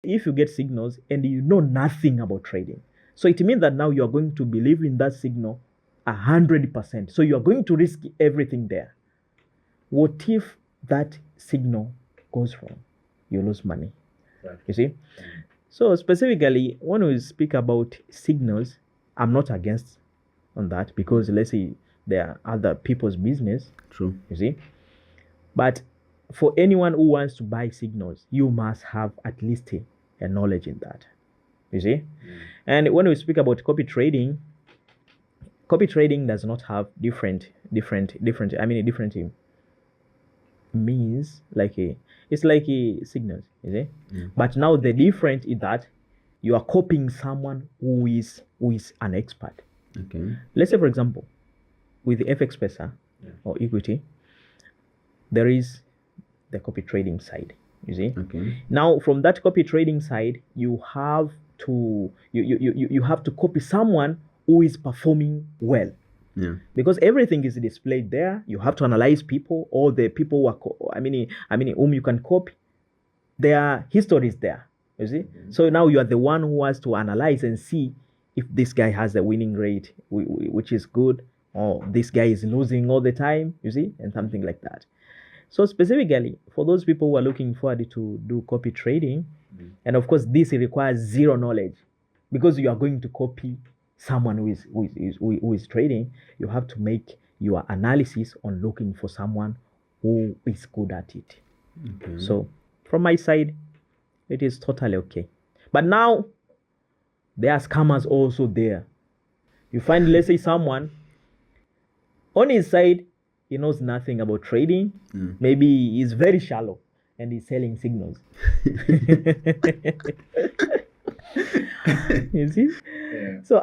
if you get signals and you know nothing about trading, so it means that now you are going to believe in that signal 100%. So you are going to risk everything there. What if that signal goes wrong? You lose money. Right. You see? So specifically, when we speak about signals, I'm not against on that, because let's say there are other people's business. True. You see? But for anyone who wants to buy signals, you must have at least a knowledge in that. You see? And when we speak about copy trading does not have different means, it's like a signals, you see? But now the difference is that you are copying someone who is an expert. Okay. Let's say, for example, with the FX Pesa or equity, there is the copy trading side. You see? Okay. Now, from that copy trading side, you have to you have to copy someone who is performing well. Yeah. Because everything is displayed there. You have to analyze people, all the people who are whom you can copy. Their history is there. You see? So now you are the one who has to analyze and see if this guy has a winning rate, which is good, or this guy is losing all the time, you see, and something like that. So specifically for those people who are looking forward to do copy trading, and of course this requires zero knowledge, because you are going to copy someone who is trading. You have to make your analysis on looking for someone who is good at it. Okay. So from my side, it is totally okay. But now there are scammers also there. You find, let's say, someone on his side, he knows nothing about trading. Maybe he's very shallow and he's selling signals. You see? Yeah. So